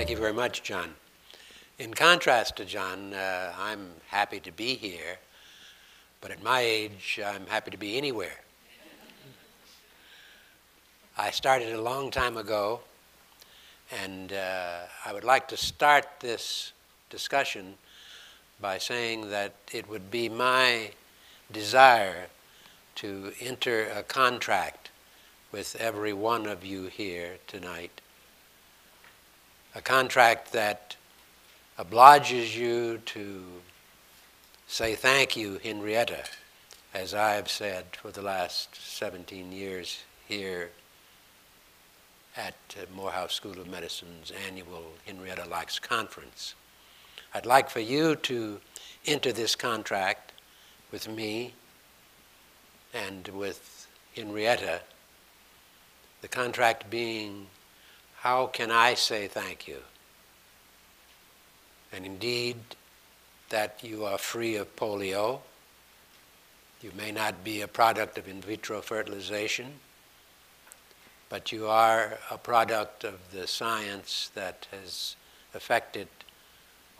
Thank you very much, John. In contrast to John, I'm happy to be here, but at my age, I'm happy to be anywhere. I started a long time ago, and I would like to start this discussion by saying that it would be my desire to enter a contract with every one of you here tonight. A contract that obliges you to say thank you, Henrietta, as I have said for the last 17 years here at Morehouse School of Medicine's annual Henrietta Lacks conference. I'd like for you to enter this contract with me and with Henrietta, the contract being, how can I say thank you? And indeed, that you are free of polio. You may not be a product of in vitro fertilization, but you are a product of the science that has affected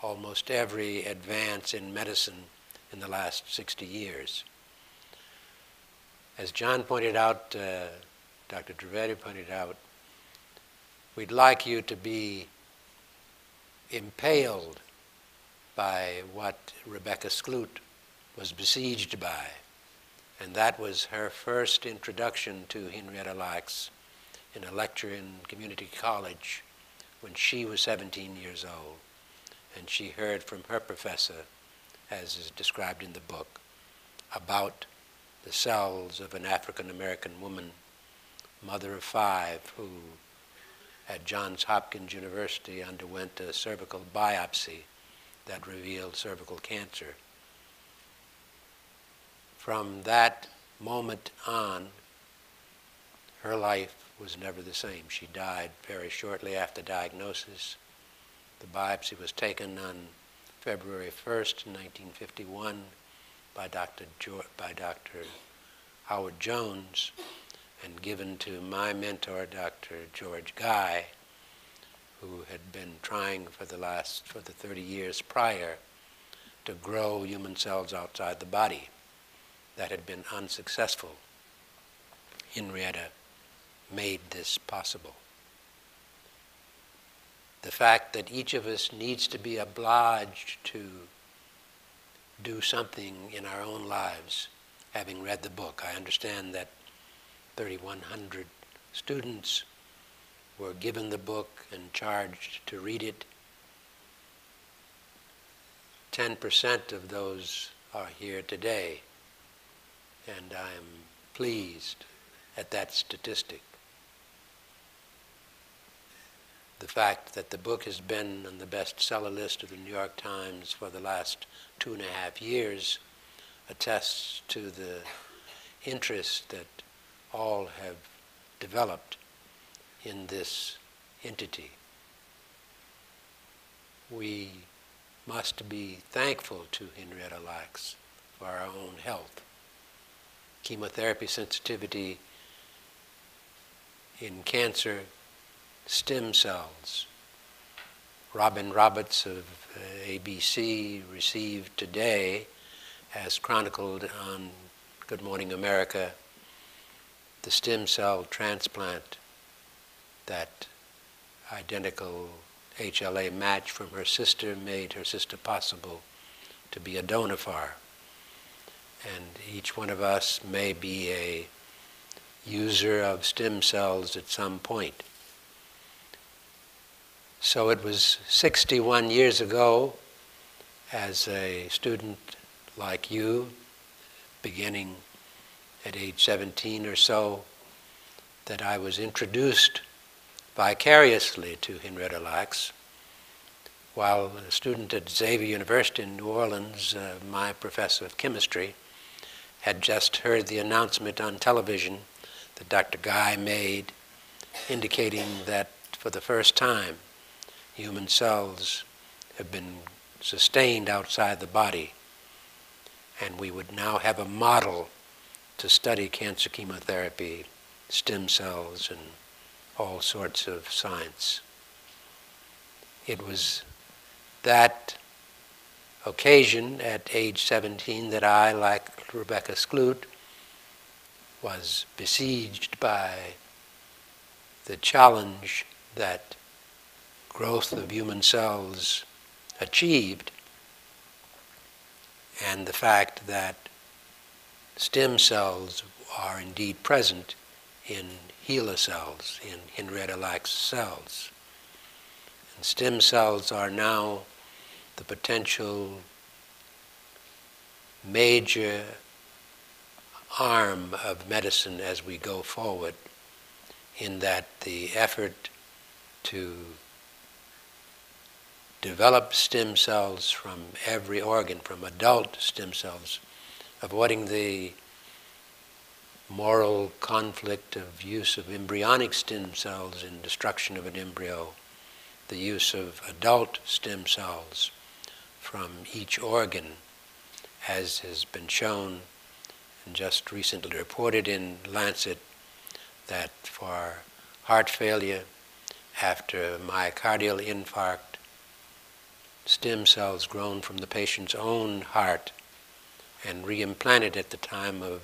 almost every advance in medicine in the last 60 years. As John pointed out, Dr. Trivedi pointed out, we'd like you to be impaled by what Rebecca Skloot was besieged by. And that was her first introduction to Henrietta Lacks in a lecture in community college when she was 17 years old. And she heard from her professor, as is described in the book, about the cells of an African-American woman, mother of 5, who at Johns Hopkins University underwent a cervical biopsy that revealed cervical cancer. From that moment on, her life was never the same. She died very shortly after diagnosis. The biopsy was taken on February 1st, 1951 by Dr. Howard Jones and given to my mentor, Dr. George Guy, who had been trying for the 30 years prior to grow human cells outside the body. That had been unsuccessful. Henrietta made this possible. The fact that each of us needs to be obliged to do something in our own lives, having read the book. I understand that 3,100 students were given the book and charged to read it. 10% of those are here today, and I am pleased at that statistic. The fact that the book has been on the bestseller list of the New York Times for the last 2.5 years attests to the interest that all have developed in this entity. We must be thankful to Henrietta Lacks for our own health. Chemotherapy sensitivity in cancer, stem cells. Robin Roberts of ABC received today, as chronicled on Good Morning America, the stem cell transplant, that identical HeLa match from her sister made her sister possible to be a donor for her. And each one of us may be a user of stem cells at some point. So it was 61 years ago, as a student like you, beginning at age 17 or so, that I was introduced vicariously to Henrietta Lacks. While a student at Xavier University in New Orleans, my professor of chemistry had just heard the announcement on television that Dr. Guy made, indicating that for the first time, human cells have been sustained outside the body, and we would now have a model to study cancer chemotherapy, stem cells, and all sorts of science. It was that occasion at age 17 that I, like Rebecca Skloot, was besieged by the challenge that growth of human cells achieved, and the fact that stem cells are indeed present in HeLa cells, in Henrietta Lacks cells. And stem cells are now the potential major arm of medicine as we go forward, in that the effort to develop stem cells from every organ, from adult stem cells, avoiding the moral conflict of use of embryonic stem cells in destruction of an embryo, the use of adult stem cells from each organ, as has been shown and just recently reported in Lancet, that for heart failure after myocardial infarct, stem cells grown from the patient's own heart and reimplanted at the time of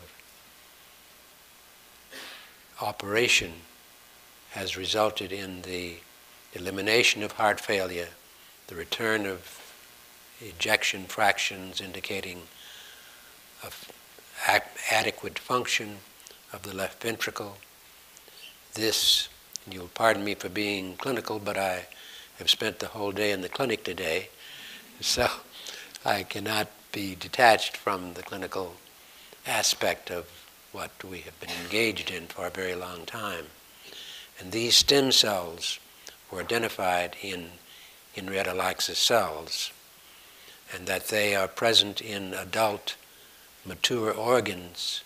operation has resulted in the elimination of heart failure, the return of ejection fractions indicating adequate function of the left ventricle. This, and you'll pardon me for being clinical, but I have spent the whole day in the clinic today, so I cannot be detached from the clinical aspect of what we have been engaged in for a very long time. And these stem cells were identified in Henrietta Lacks' cells, and that they are present in adult mature organs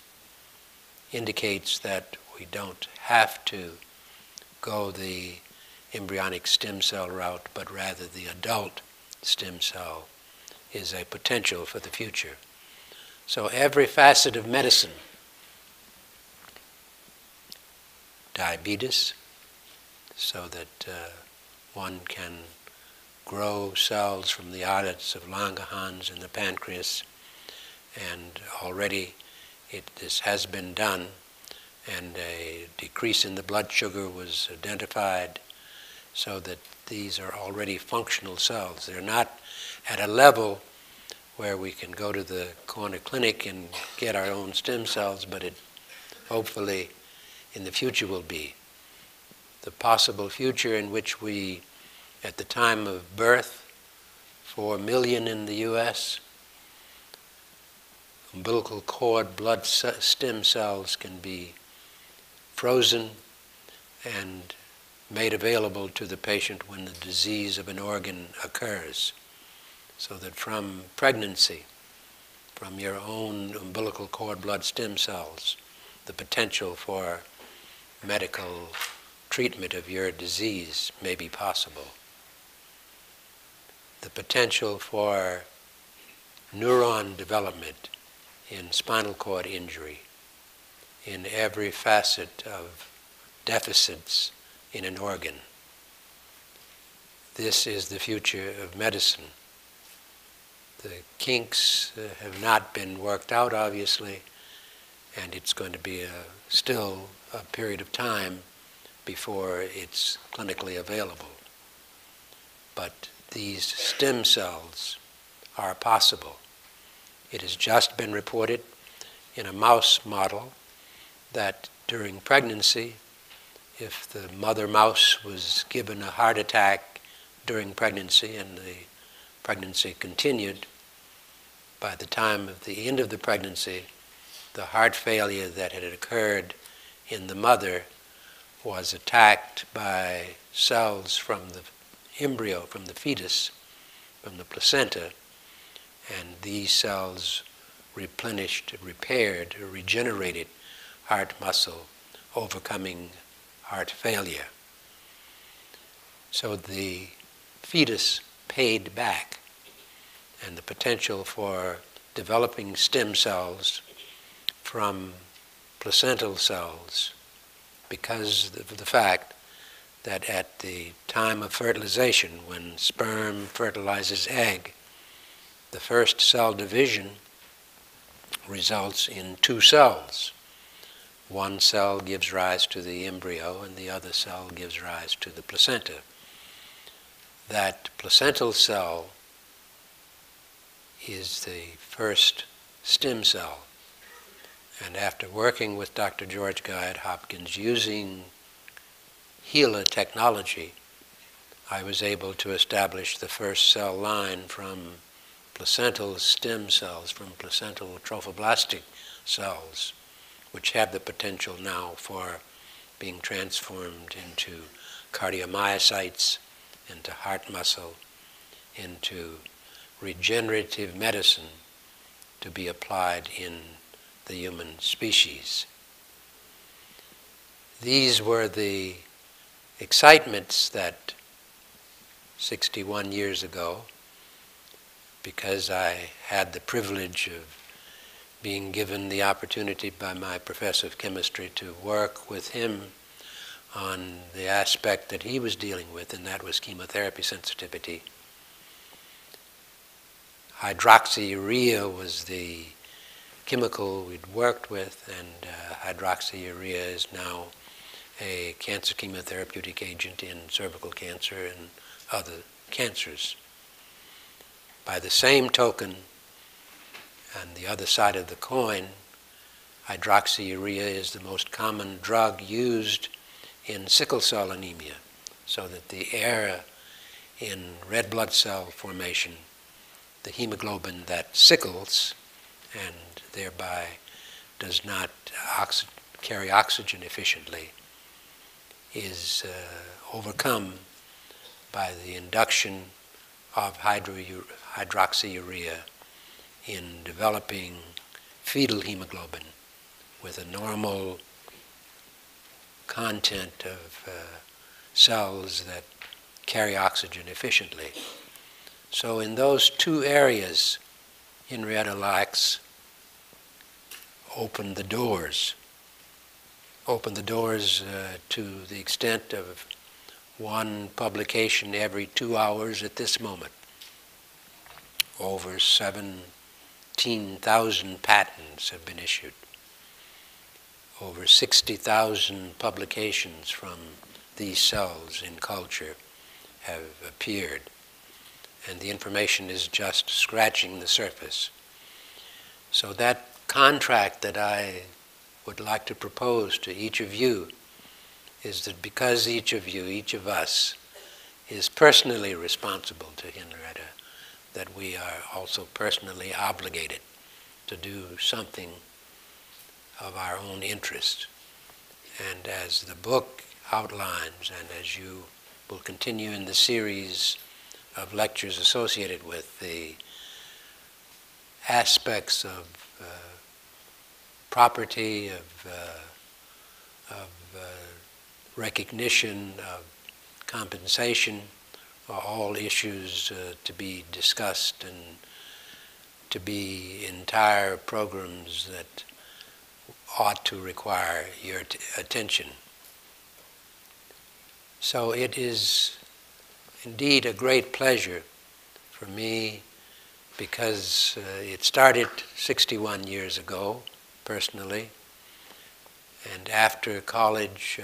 indicates that we don't have to go the embryonic stem cell route, but rather the adult stem cell is a potential for the future. So every facet of medicine, diabetes, so that one can grow cells from the islets of Langerhans in the pancreas, and already this has been done, and a decrease in the blood sugar was identified, so that these are already functional cells. They're not at a level where we can go to the corner clinic and get our own stem cells, but it hopefully in the future will be. The possible future in which we, at the time of birth, 4 million in the US, umbilical cord blood stem cells can be frozen and made available to the patient when the disease of an organ occurs. So that from pregnancy, from your own umbilical cord blood stem cells, the potential for medical treatment of your disease may be possible. The potential for neuron development in spinal cord injury, in every facet of deficits in an organ. This is the future of medicine. The kinks have not been worked out, obviously, and it's going to be still a period of time before it's clinically available. But these stem cells are possible. It has just been reported in a mouse model that during pregnancy, if the mother mouse was given a heart attack during pregnancy and the pregnancy continued, by the time of the end of the pregnancy, the heart failure that had occurred in the mother was attacked by cells from the embryo, from the fetus, from the placenta, and these cells replenished, repaired, or regenerated heart muscle, overcoming heart failure. So the fetus paid back, and the potential for developing stem cells from placental cells, because of the fact that at the time of fertilization, when sperm fertilizes egg, the first cell division results in two cells. One cell gives rise to the embryo and the other cell gives rise to the placenta. That placental cell is the first stem cell. And after working with Dr. George Guy at Hopkins using HeLa technology, I was able to establish the first cell line from placental stem cells, from placental trophoblastic cells, which have the potential now for being transformed into cardiomyocytes, into heart muscle, into regenerative medicine to be applied in the human species. These were the excitements that 61 years ago, because I had the privilege of being given the opportunity by my professor of chemistry to work with him on the aspect that he was dealing with, and that was chemotherapy sensitivity. Hydroxyurea was the chemical we'd worked with, and hydroxyurea is now a cancer chemotherapeutic agent in cervical cancer and other cancers. By the same token, on the other side of the coin, hydroxyurea is the most common drug used in sickle cell anemia, so that the error in red blood cell formation, the hemoglobin that sickles and thereby does not carry oxygen efficiently, is overcome by the induction of hydroxyurea in developing fetal hemoglobin with a normal content of cells that carry oxygen efficiently. So in those two areas, Henrietta Lacks opened the doors to the extent of one publication every 2 hours at this moment. Over 17,000 patents have been issued. Over 60,000 publications from these cells in culture have appeared. And the information is just scratching the surface. So that contract that I would like to propose to each of you is that because each of you, each of us, is personally responsible to Henrietta, that we are also personally obligated to do something of our own interest. And as the book outlines, and as you will continue in the series of lectures associated with the aspects of property, of recognition, of compensation, are all issues to be discussed and to be entire programs that ought to require your attention. So it is indeed a great pleasure for me, because it started 61 years ago, personally, and after college,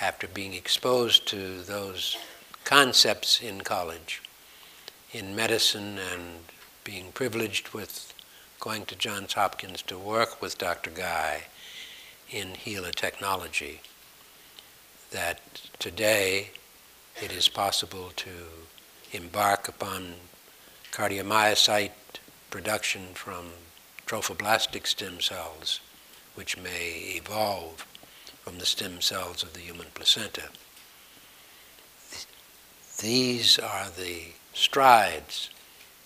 after being exposed to those concepts in college, in medicine, and being privileged with going to Johns Hopkins to work with Dr. Guy in HeLa technology, that today it is possible to embark upon cardiomyocyte production from trophoblastic stem cells, which may evolve from the stem cells of the human placenta. These are the strides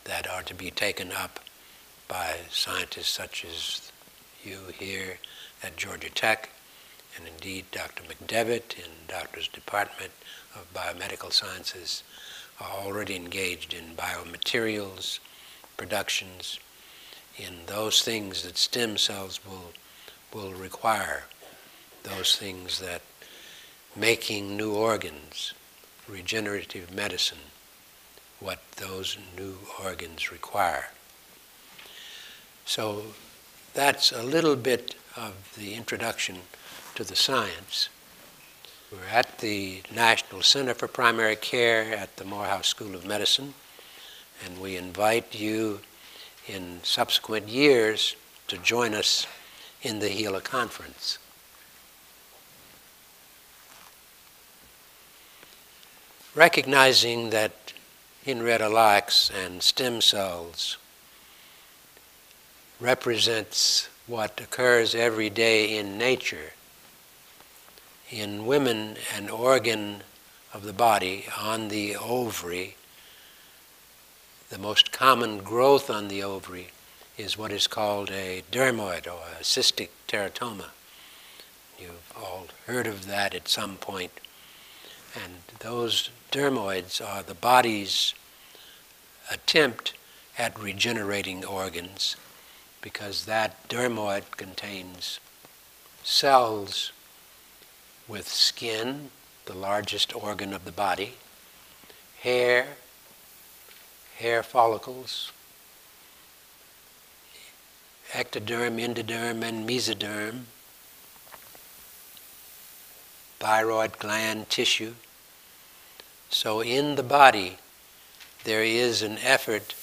that are to be taken up by scientists such as you here at Georgia Tech, and indeed Dr. McDevitt in Doctor's Department of Biomedical Sciences are already engaged in biomaterials productions, in those things that stem cells will require, those things that making new organs, regenerative medicine, what those new organs require. So that's a little bit of the introduction to the science. We're at the National Center for Primary Care at the Morehouse School of Medicine, and we invite you in subsequent years to join us in the HeLa conference. Recognizing that Henrietta Lacks and stem cells represents what occurs every day in nature. In women, an organ of the body on the ovary, the most common growth on the ovary is what is called a dermoid or a cystic teratoma. You've all heard of that at some point. And those dermoids are the body's attempt at regenerating organs, because that dermoid contains cells with skin, the largest organ of the body, hair follicles, ectoderm, endoderm, and mesoderm, thyroid gland tissue. So in the body, there is an effort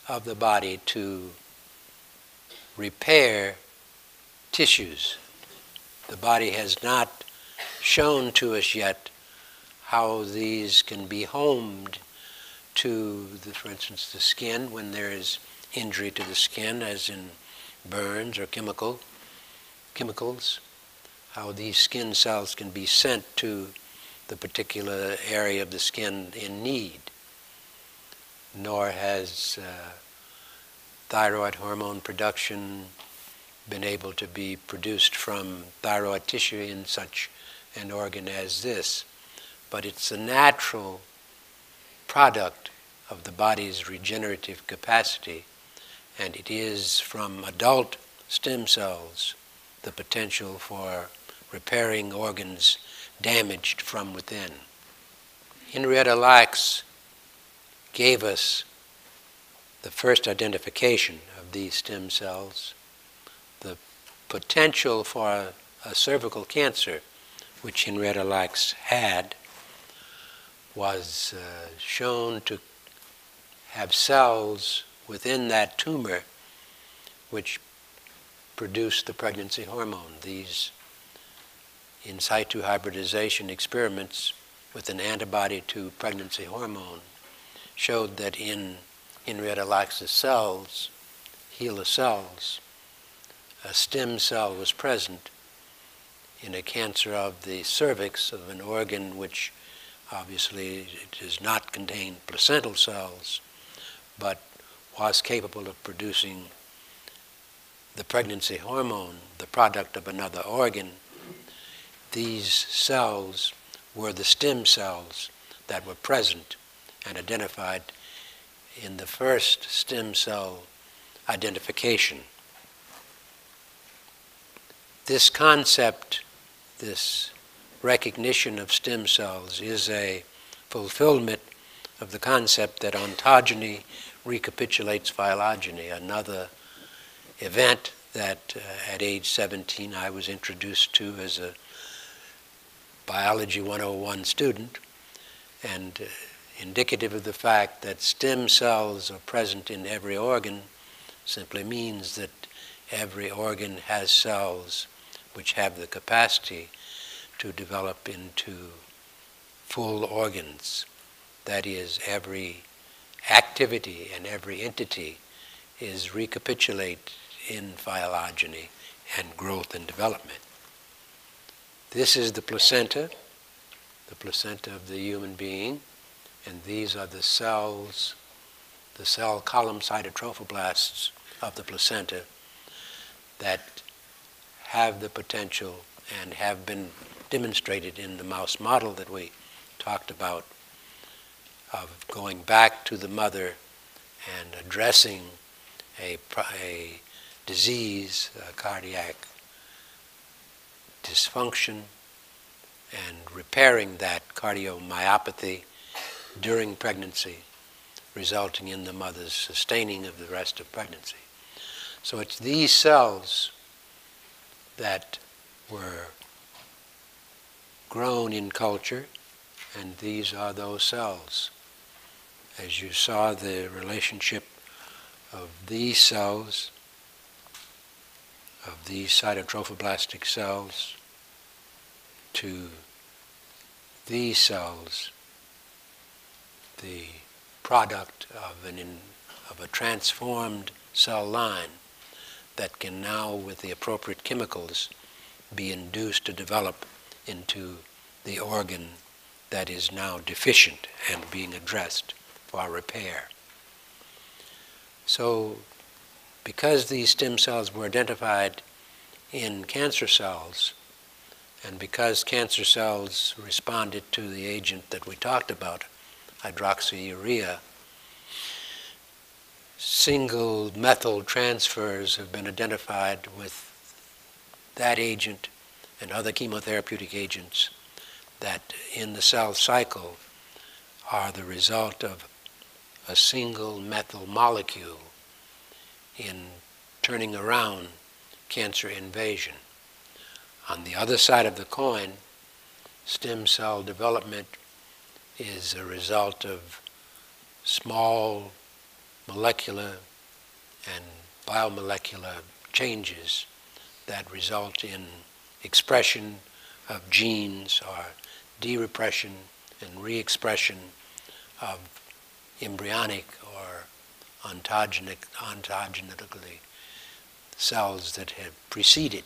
of the body to repair tissues. The body has not shown to us yet how these can be homed to, for instance, the skin when there is injury to the skin, as in burns or chemicals, how these skin cells can be sent to the particular area of the skin in need. Nor has thyroid hormone production been able to be produced from thyroid tissue in such an organ as this. But it's a natural product of the body's regenerative capacity, and it is from adult stem cells the potential for repairing organs damaged from within. Henrietta Lacks gave us the first identification of these stem cells. The potential for a cervical cancer, which Henrietta Lacks had, was shown to have cells within that tumor which produce the pregnancy hormone. These in situ hybridization experiments with an antibody to pregnancy hormone showed that in Henrietta Lacks' cells, HeLa cells, a stem cell was present in a cancer of the cervix, of an organ which obviously does not contain placental cells, but was capable of producing the pregnancy hormone, the product of another organ. These cells were the stem cells that were present and identified in the first stem cell identification. This concept, this recognition of stem cells, is a fulfillment of the concept that ontogeny recapitulates phylogeny, another event that at age 17 I was introduced to as a Biology 101 student, and indicative of the fact that stem cells are present in every organ simply means that every organ has cells which have the capacity to develop into full organs. That is, every activity and every entity is recapitulated in phylogeny and growth and development. This is the placenta of the human being, and these are the cells, the cell column cytotrophoblasts of the placenta that have the potential and have been demonstrated in the mouse model that we talked about, of going back to the mother and addressing a disease, a cardiac dysfunction, and repairing that cardiomyopathy during pregnancy, resulting in the mother's sustaining of the rest of pregnancy. So it's these cells that were grown in culture, and these are those cells. As you saw, the relationship of these cells, of these cytotrophoblastic cells, to these cells, the product of a transformed cell line that can now, with the appropriate chemicals, be induced to develop into the organ that is now deficient and being addressed for repair. So, because these stem cells were identified in cancer cells, and because cancer cells responded to the agent that we talked about, hydroxyurea, single methyl transfers have been identified with that agent and other chemotherapeutic agents that in the cell cycle are the result of a single methyl molecule in turning around cancer invasion. On the other side of the coin, stem cell development is a result of small molecular and biomolecular changes that result in expression of genes or de-repression and re-expression of embryonic or ontogenetically cells that have preceded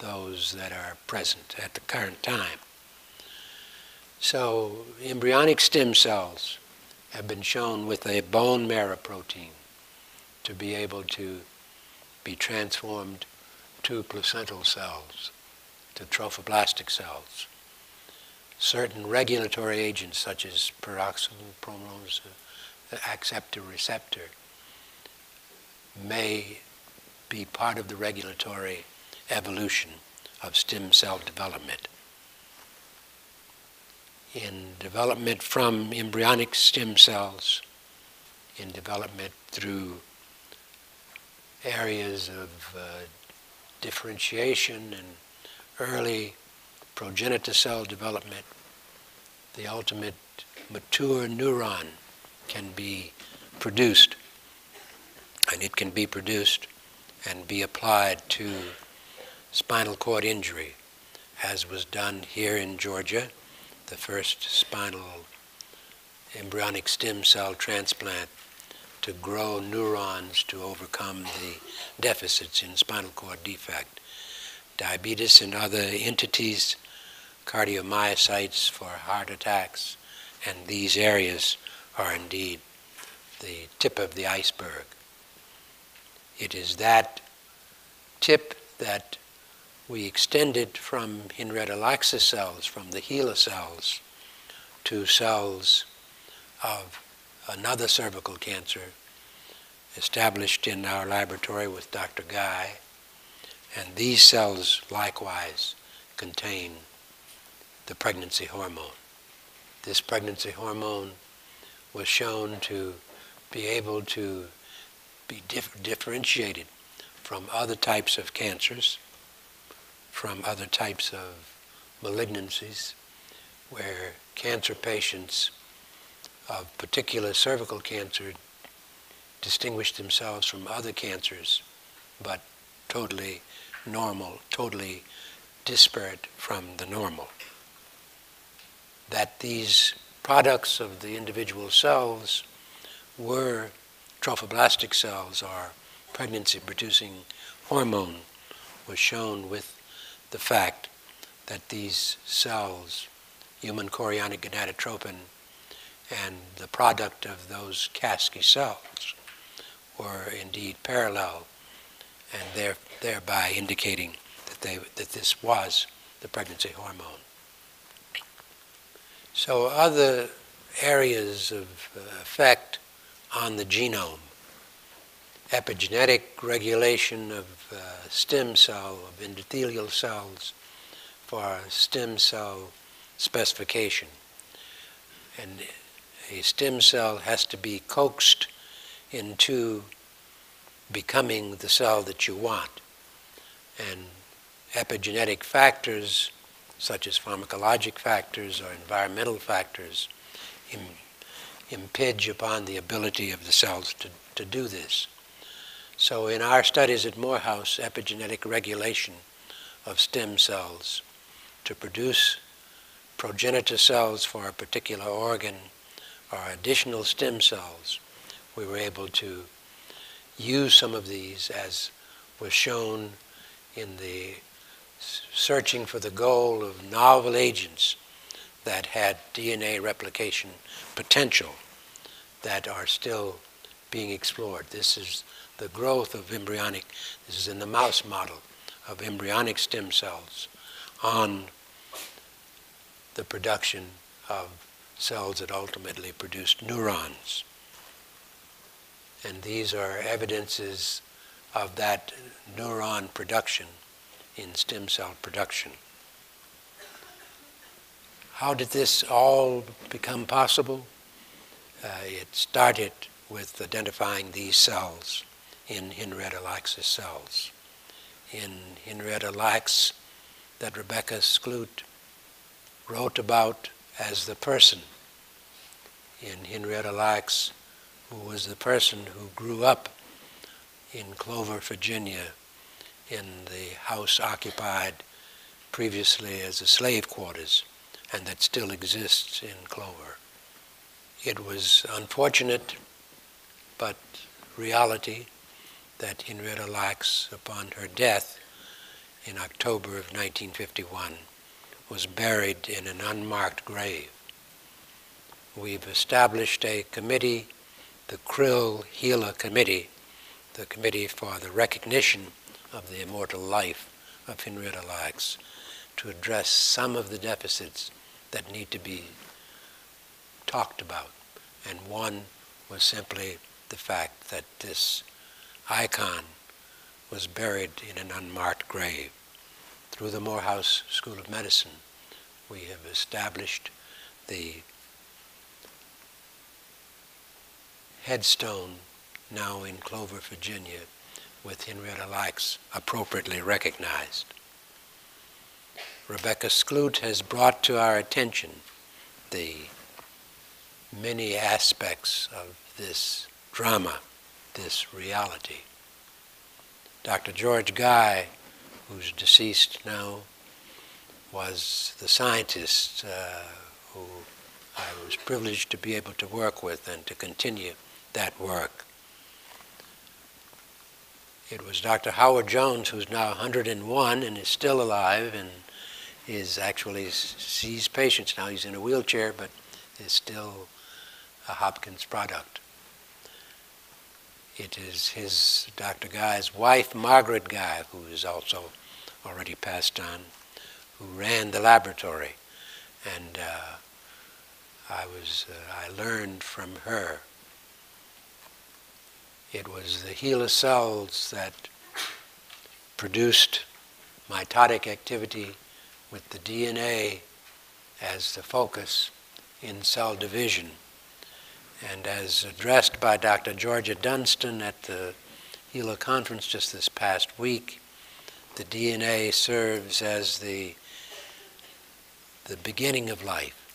those that are present at the current time. So embryonic stem cells have been shown with a bone marrow protein to be able to be transformed to placental cells, to trophoblastic cells. Certain regulatory agents such as peroxypromelase acceptor receptor may be part of the regulatory evolution of stem cell development. In development from embryonic stem cells, in development through areas of differentiation and early progenitor cell development, the ultimate mature neuron can be produced, and it can be produced and be applied to spinal cord injury, as was done here in Georgia, the first spinal embryonic stem cell transplant to grow neurons to overcome the deficits in spinal cord defect. Diabetes and other entities, cardiomyocytes for heart attacks, and these areas are indeed the tip of the iceberg. It is that tip that we extended from Henrietta Lacks cells, from the HeLa cells, to cells of another cervical cancer established in our laboratory with Dr. Guy. And these cells likewise contain the pregnancy hormone. This pregnancy hormone was shown to be able to be differentiated from other types of cancers, from other types of malignancies, where cancer patients of particular cervical cancer distinguish themselves from other cancers, but totally normal, totally disparate from the normal. That these products of the individual cells were trophoblastic cells or pregnancy-producing hormone was shown with the fact that these cells, human chorionic gonadotropin, and the product of those Casky cells were indeed parallel, and thereby indicating that this was the pregnancy hormone. So other areas of effect on the genome, epigenetic regulation of stem cell, of endothelial cells for stem cell specification. And a stem cell has to be coaxed into becoming the cell that you want. And epigenetic factors, such as pharmacologic factors or environmental factors, impinge upon the ability of the cells to do this. So in our studies at Morehouse, epigenetic regulation of stem cells to produce progenitor cells for a particular organ or additional stem cells, we were able to use some of these, as was shown in the searching for the goal of novel agents that had DNA replication potential that are still being explored. This is the growth of embryonic, this is in the mouse model of embryonic stem cells on the production of cells that ultimately produced neurons. And these are evidences of that neuron production in stem cell production. How did this all become possible? It started with identifying these cells in Henrietta Lacks' cells. In Henrietta Lacks, that Rebecca Skloot wrote about as the person. In Henrietta Lacks, who was the person who grew up in Clover, Virginia, in the house occupied previously as a slave quarters, and that still exists in Clover. It was unfortunate, but reality, that Henrietta Lacks, upon her death in October of 1951, was buried in an unmarked grave. We've established a committee, the HeLa Committee, the Committee for the Recognition of the Immortal Life of Henrietta Lacks, to address some of the deficits that need to be talked about. And one was simply the fact that this icon was buried in an unmarked grave. Through the Morehouse School of Medicine, we have established the headstone now in Clover, Virginia, with Henrietta Lacks appropriately recognized. Rebecca Skloot has brought to our attention the many aspects of this drama, this reality. Dr. George Guy, who's deceased now, was the scientist who I was privileged to be able to work with and to continue that work. It was Dr. Howard Jones, who's now 101 and is still alive and is actually sees patients now. He's in a wheelchair, but is still a Hopkins product. It is his, Dr. Guy's wife, Margaret Guy, who is also already passed on, who ran the laboratory. And I learned from her. It was the HeLa cells that produced mitotic activity with the DNA as the focus in cell division. And as addressed by Dr. Georgia Dunstan at the HeLa conference just this past week, the DNA serves as the beginning of life.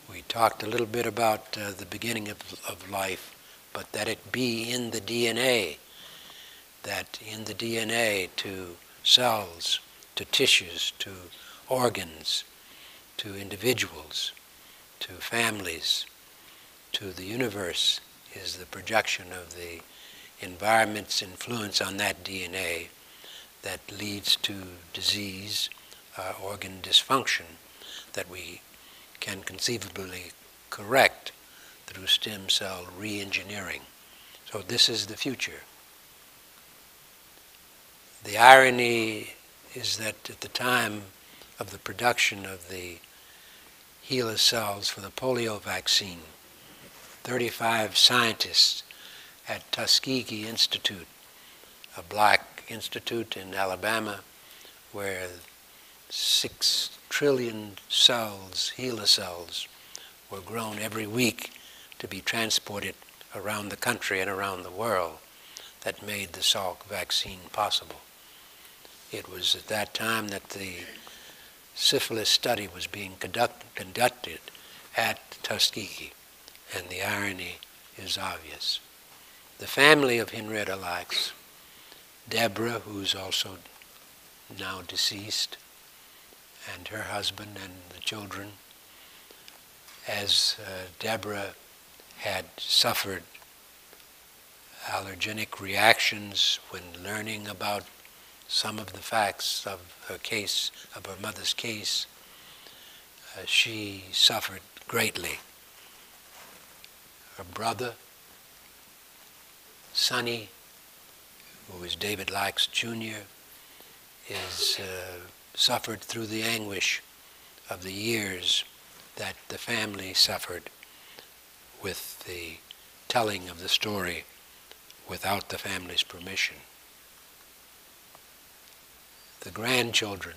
We talked a little bit about the beginning of life, but that it be in the DNA, that in the DNA to cells, to tissues, to organs, to individuals, to families, to the universe, is the projection of the environment's influence on that DNA that leads to disease, organ dysfunction that we can conceivably correct through stem cell re-engineering. So this is the future. The irony is that at the time of the production of the HeLa cells for the polio vaccine, 35 scientists at Tuskegee Institute, a black institute in Alabama, where 6 trillion cells, HeLa cells, were grown every week to be transported around the country and around the world that made the Salk vaccine possible. It was at that time that the syphilis study was being conducted at Tuskegee, and the irony is obvious. The family of Henrietta Lacks, Deborah, who's also now deceased, and her husband and the children, as Deborah had suffered allergenic reactions when learning about some of the facts of her case, of her mother's case, she suffered greatly. Her brother, Sonny, who is David Lacks Jr., is suffered through the anguish of the years that the family suffered with the telling of the story without the family's permission. The grandchildren,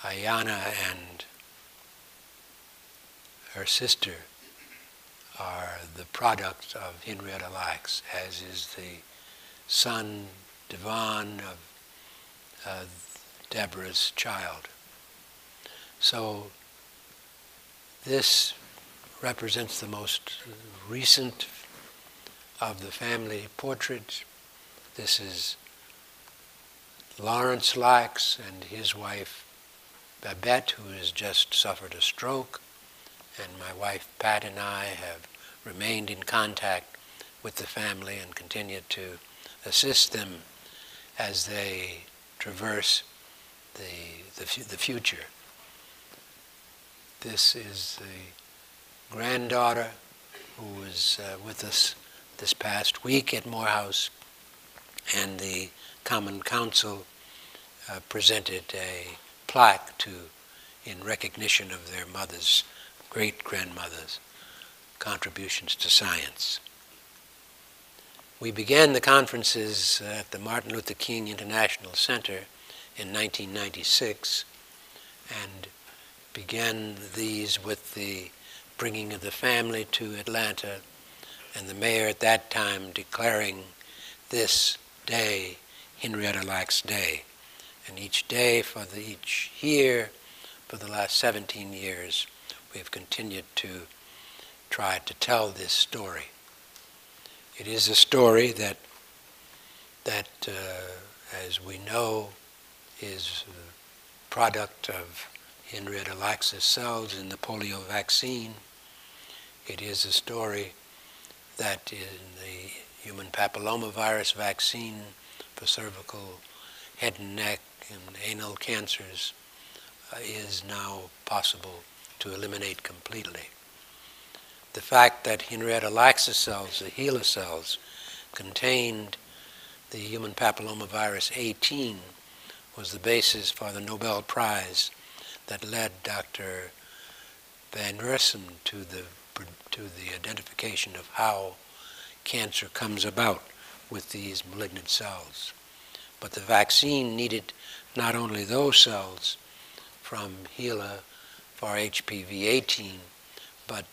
Ayana and her sister, are the product of Henrietta Lacks, as is the son, Devon, of Deborah's child. So this represents the most recent of the family portraits. This is Lawrence Lacks and his wife Babette, who has just suffered a stroke, and my wife Pat and I have remained in contact with the family and continue to assist them as they traverse the future. This is the granddaughter who was with us this past week at Morehouse, and the Common Council presented a plaque in recognition of their mother's, great-grandmother's contributions to science. We began the conferences at the Martin Luther King International Center in 1996 and began these with the bringing of the family to Atlanta, and the mayor at that time declaring this day Henrietta Lacks Day. And each day for each year for the last 17 years, we've continued to try to tell this story. It is a story that as we know, is a product of Henrietta Lacks' cells in the polio vaccine. It is a story that in the human papillomavirus vaccine for cervical, head and neck, and anal cancers is now possible to eliminate completely. The fact that Henrietta Lacks' cells, the HeLa cells, contained the human papillomavirus 18 was the basis for the Nobel Prize that led Dr. Van Rossum to the identification of how cancer comes about with these malignant cells. But the vaccine needed not only those cells from HeLa for HPV-18, but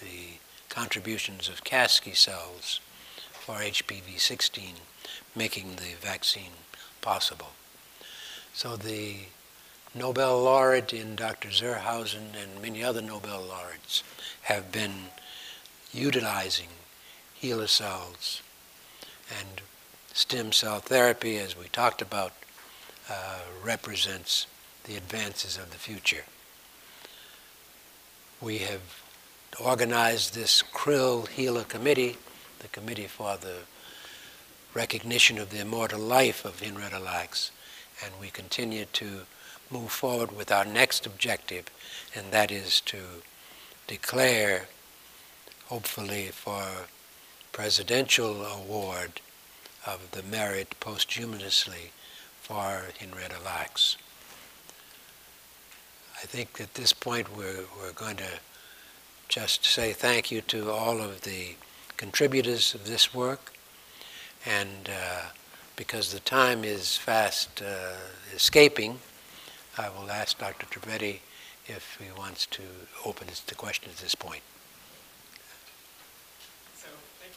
the contributions of Kasky cells for HPV-16, making the vaccine possible. So the Nobel laureate in Dr. Zerhausen and many other Nobel laureates have been utilizing HeLa cells, and stem cell therapy, as we talked about, represents the advances of the future. We have organized this Krill HeLa committee, the Committee for the Recognition of the Immortal Life of Henrietta Lacks, and we continue to move forward with our next objective, and that is to declare, hopefully for presidential award of the merit posthumously for Henrietta Lacks. I think at this point we're going to just say thank you to all of the contributors of this work, and because the time is fast escaping, I will ask Dr. Trivedi if he wants to open this to questions at this point. So, thank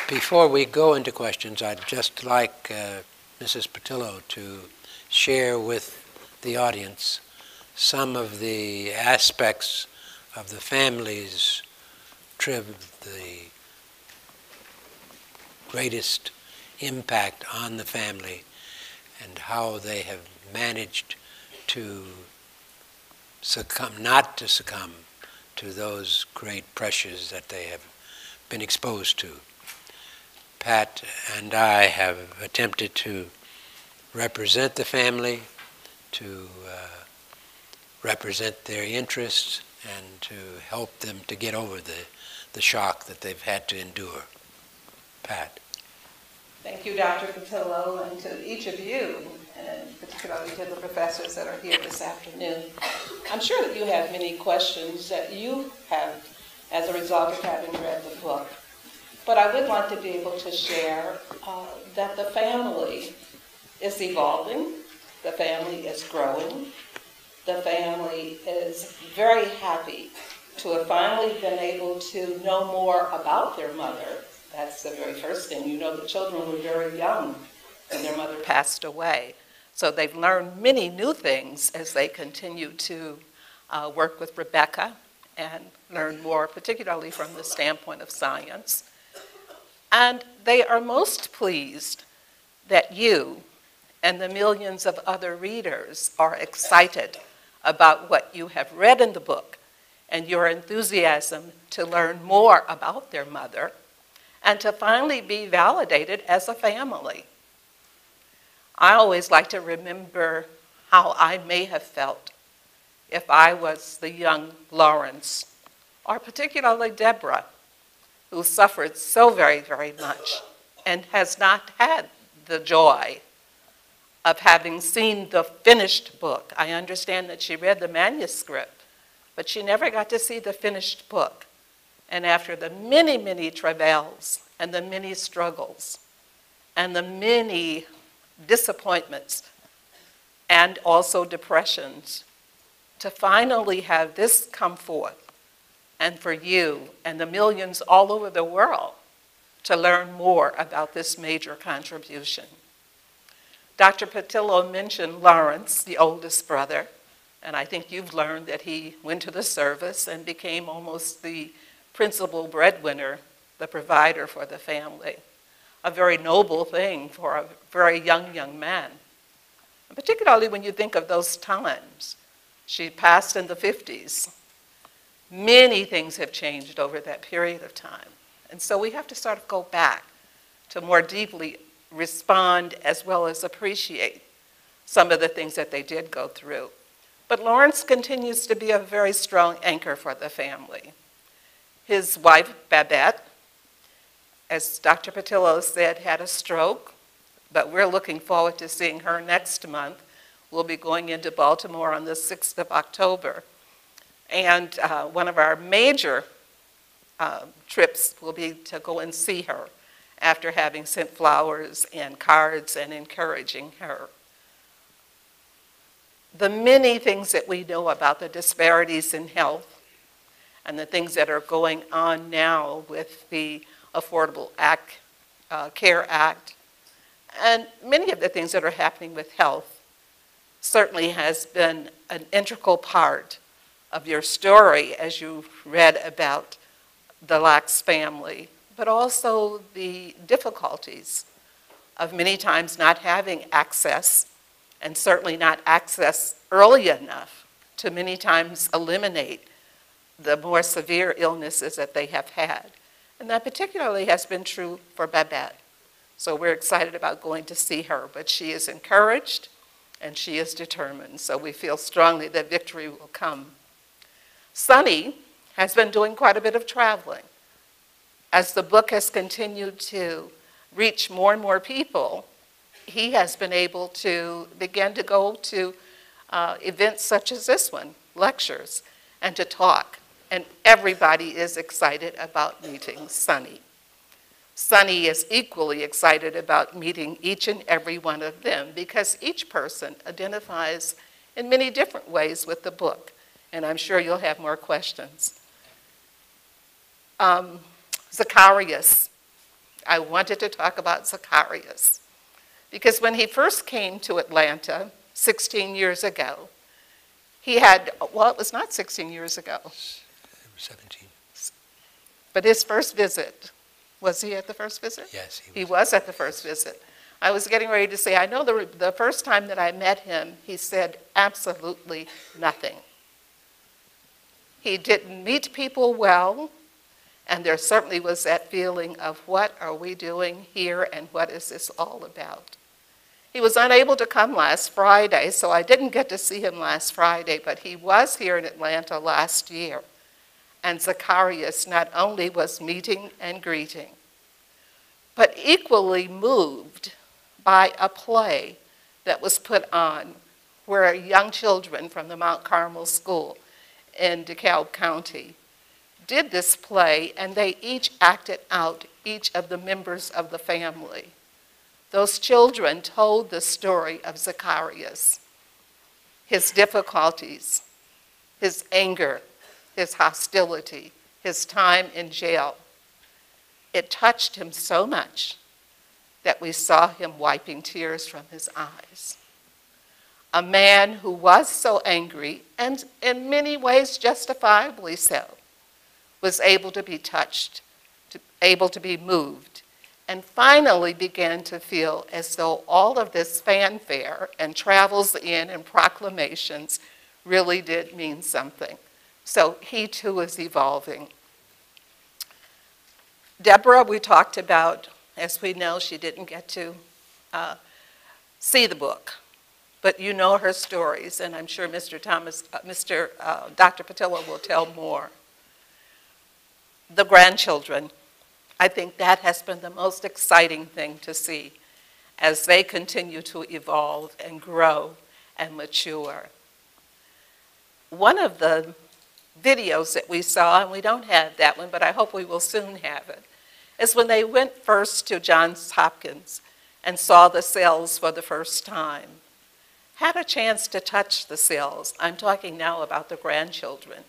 you. Before we go into questions, I'd just like Mrs. Pattillo to share with the audience some of the aspects of the family's the greatest impact on the family and how they have managed to not to succumb to those great pressures that they have been exposed to. Pat and I have attempted to represent the family, to represent their interests, and to help them to get over the shock that they've had to endure. Pat. Thank you, Dr. Patillo, and to each of you, and particularly to the professors that are here this afternoon. I'm sure that you have many questions that you have as a result of having read the book. But I would like to be able to share that the family is evolving, the family is growing, the family is very happy to have finally been able to know more about their mother. That's the very first thing. You know, the children were very young when their mother passed away. So they've learned many new things as they continue to work with Rebecca and learn more, particularly from the standpoint of science. And they are most pleased that you and the millions of other readers are excited about what you have read in the book and your enthusiasm to learn more about their mother and to finally be validated as a family. I always like to remember how I may have felt if I was the young Lawrence, or particularly Deborah, who suffered so very, very much and has not had the joy of having seen the finished book. I understand that she read the manuscript, but she never got to see the finished book. And after the many, many travails and the many struggles and the many disappointments and also depressions, to finally have this come forth and for you and the millions all over the world to learn more about this major contribution. Dr. Pattillo mentioned Lawrence, the oldest brother, and I think you've learned that he went to the service and became almost the principal breadwinner, the provider for the family. A very noble thing for a very young man. And particularly when you think of those times. She passed in the 50s. Many things have changed over that period of time. And so we have to sort of go back to more deeply respond as well as appreciate some of the things that they did go through. But Lawrence continues to be a very strong anchor for the family. His wife, Babette, as Dr. Pattillo said, had a stroke, but we're looking forward to seeing her next month. We'll be going into Baltimore on the 6th of October. And one of our major trips will be to go and see her after having sent flowers and cards and encouraging her. The many things that we know about the disparities in health and the things that are going on now with the Affordable Care Act, and many of the things that are happening with health certainly has been an integral part of your story as you read about the Lacks family, but also the difficulties of many times not having access, and certainly not access early enough to many times eliminate the more severe illnesses that they have had. And that particularly has been true for Babette. So we're excited about going to see her, but she is encouraged and she is determined. So we feel strongly that victory will come. Sonny has been doing quite a bit of traveling. As the book has continued to reach more and more people, he has been able to begin to go to events such as this one, lectures, and to talk. And everybody is excited about meeting Sonny. Sonny is equally excited about meeting each and every one of them because each person identifies in many different ways with the book. And I'm sure you'll have more questions. Zacharias. I wanted to talk about Zacharias because when he first came to Atlanta 16 years ago, he had, well, it was not 16 years ago. It was 17. But his first visit, was he at the first visit? Yes, he was. He was at the first visit. I was getting ready to say, I know the first time that I met him, he said absolutely nothing. He didn't meet people well, and there certainly was that feeling of what are we doing here and what is this all about? He was unable to come last Friday, so I didn't get to see him last Friday, but he was here in Atlanta last year. And Zacharias not only was meeting and greeting, but equally moved by a play that was put on where young children from the Mount Carmel School in DeKalb County did this play, and they each acted out each of the members of the family. Those children told the story of Zacharias, his difficulties, his anger, his hostility, his time in jail. It touched him so much that we saw him wiping tears from his eyes. A man who was so angry, and in many ways justifiably so, was able to be touched, able to be moved, and finally began to feel as though all of this fanfare and travels in and proclamations really did mean something. So he too is evolving. Deborah, we talked about, as we know, she didn't get to see the book, but you know her stories, and I'm sure Dr. Pattillo will tell more. The grandchildren, I think that has been the most exciting thing to see as they continue to evolve and grow and mature. One of the videos that we saw, and we don't have that one, but I hope we will soon have it, is when they went first to Johns Hopkins and saw the cells for the first time. Had a chance to touch the cells. I'm talking now about the grandchildren,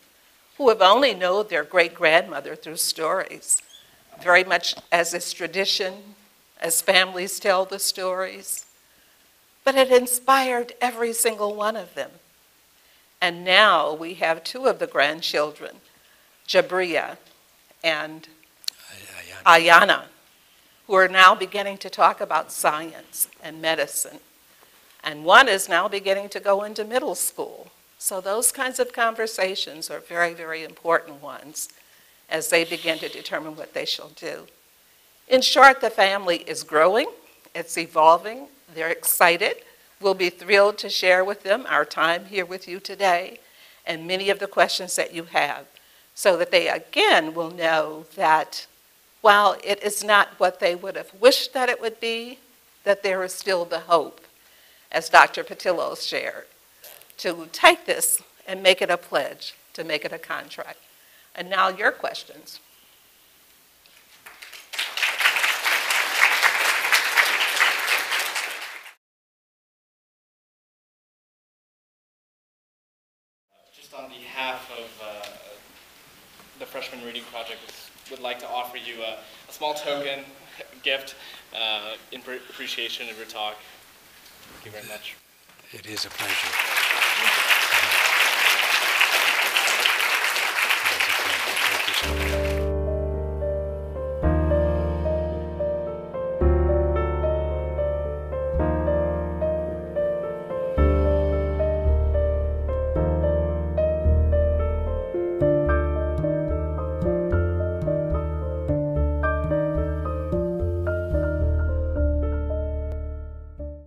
who have only known their great-grandmother through stories, very much as is tradition, as families tell the stories. But it inspired every single one of them. And now we have two of the grandchildren, Jabria and Ayana, who are now beginning to talk about science and medicine. And one is now beginning to go into middle school. So those kinds of conversations are very, very important ones as they begin to determine what they shall do. In short, the family is growing, it's evolving, they're excited. We'll be thrilled to share with them our time here with you today and many of the questions that you have, so that they again will know that while it is not what they would have wished that it would be, that there is still the hope, as Dr. Pattillo shared, to take this and make it a pledge, to make it a contract. And now your questions. Just on behalf of the Freshman Reading Project, would like to offer you a small token gift in appreciation of your talk. Thank you very much. It is a pleasure.